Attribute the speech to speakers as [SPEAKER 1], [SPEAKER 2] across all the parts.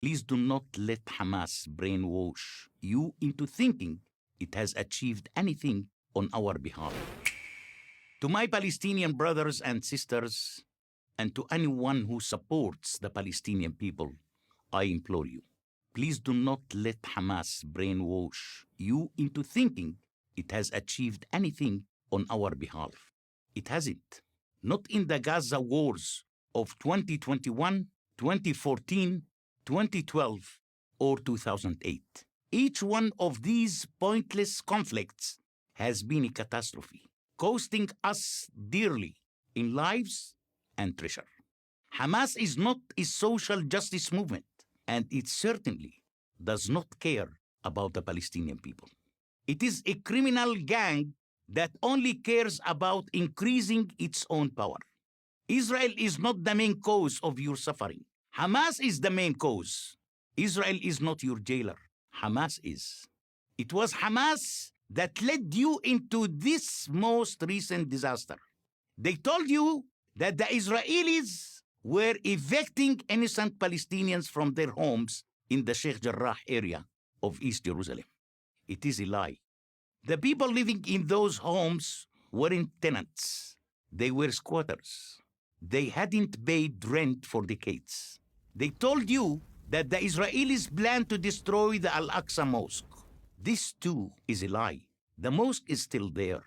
[SPEAKER 1] Please do not let Hamas brainwash you into thinking it has achieved anything on our behalf. To my Palestinian brothers and sisters, and to anyone who supports the Palestinian people, I implore you, please do not let Hamas brainwash you into thinking it has achieved anything on our behalf. It hasn't. Not in the Gaza wars of 2021, 2014, 2012, or 2008. Each one of these pointless conflicts has been a catastrophe, costing us dearly in lives and treasure. Hamas is not a social justice movement, and it certainly does not care about the Palestinian people. It is a criminal gang that only cares about increasing its own power. Israel is not the main cause of your suffering. Hamas is the main cause. Israel is not your jailer. Hamas is. It was Hamas that led you into this most recent disaster. They told you that the Israelis were evicting innocent Palestinians from their homes in the Sheikh Jarrah area of East Jerusalem. It is a lie. The people living in those homes weren't tenants. They were squatters. They hadn't paid rent for decades. They told you that the Israelis planned to destroy the Al-Aqsa Mosque. This too is a lie. The mosque is still there.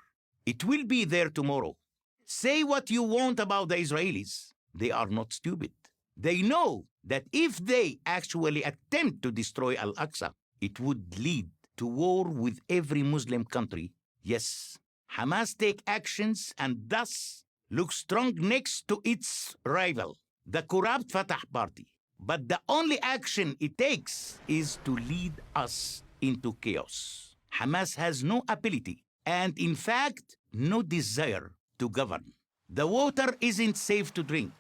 [SPEAKER 1] It will be there tomorrow. Say what you want about the Israelis. They are not stupid. They know that if they actually attempt to destroy Al-Aqsa, it would lead to war with every Muslim country. Yes, Hamas take actions and thus look strong next to its rival, the corrupt Fatah party. But the only action it takes is to lead us into chaos. Hamas has no ability and, in fact, no desire to govern. The water isn't safe to drink.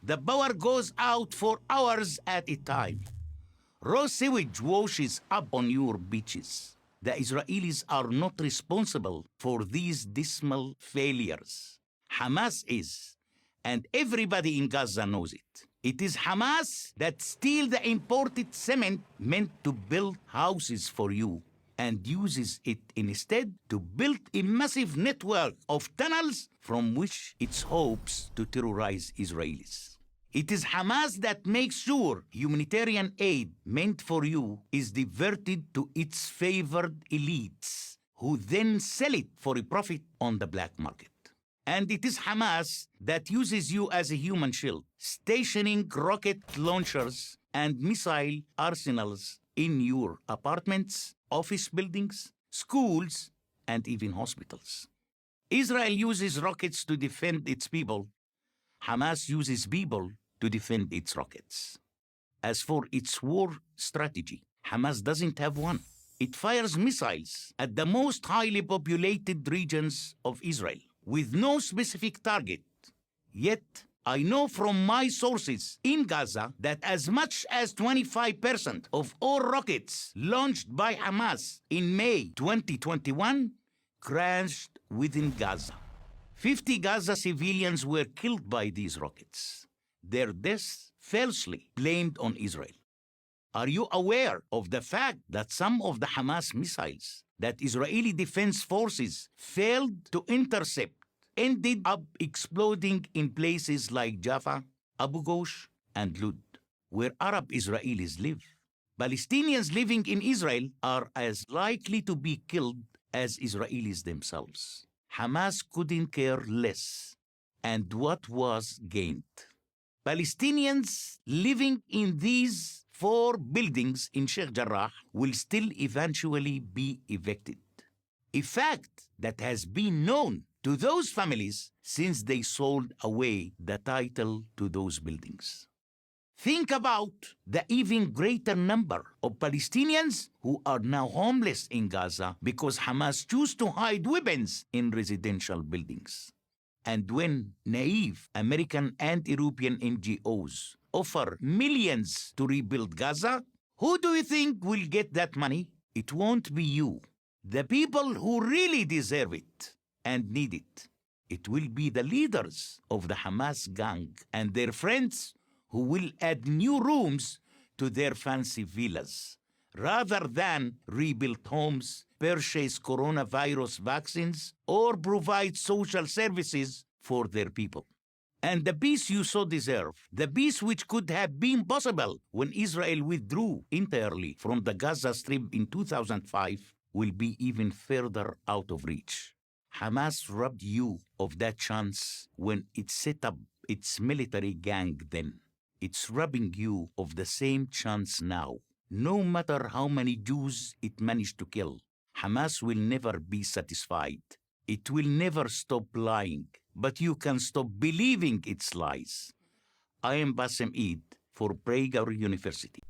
[SPEAKER 1] The power goes out for hours at a time. Raw sewage washes up on your beaches. The Israelis are not responsible for these dismal failures. Hamas is, and everybody in Gaza knows it. It is Hamas that steals the imported cement meant to build houses for you and uses it instead to build a massive network of tunnels from which it hopes to terrorize Israelis. It is Hamas that makes sure humanitarian aid meant for you is diverted to its favored elites, who then sell it for a profit on the black market. And it is Hamas that uses you as a human shield, stationing rocket launchers and missile arsenals in your apartments, office buildings, schools, and even hospitals. Israel uses rockets to defend its people. Hamas uses people to defend its rockets. As for its war strategy, Hamas doesn't have one. It fires missiles at the most highly populated regions of Israel with no specific target. Yet, I know from my sources in Gaza that as much as 25% of all rockets launched by Hamas in May 2021 crashed within Gaza. 50 Gaza civilians were killed by these rockets. Their deaths falsely blamed on Israel. Are you aware of the fact that some of the Hamas missiles that Israeli defense forces failed to intercept ended up exploding in places like Jaffa, Abu Ghosh, and Lud, where Arab Israelis live? Palestinians living in Israel are as likely to be killed as Israelis themselves. Hamas couldn't care less, and what was gained? Palestinians living in these 4 buildings in Sheikh Jarrah will still eventually be evicted. A fact that has been known to those families since they sold away the title to those buildings. Think about the even greater number of Palestinians who are now homeless in Gaza because Hamas choose to hide weapons in residential buildings. And when naive American and European NGOs offer millions to rebuild Gaza, who do you think will get that money? It won't be you. The people who really deserve it and need it. It will be the leaders of the Hamas gang and their friends who will add new rooms to their fancy villas, rather than rebuild homes, purchase coronavirus vaccines, or provide social services for their people. And the peace you so deserve, the peace which could have been possible when Israel withdrew entirely from the Gaza Strip in 2005, will be even further out of reach. Hamas robbed you of that chance when it set up its military gang then. It's robbing you of the same chance now. No matter how many Jews it managed to kill, Hamas will never be satisfied. It will never stop lying, but you can stop believing its lies. I am Bassem Eid for Prager University.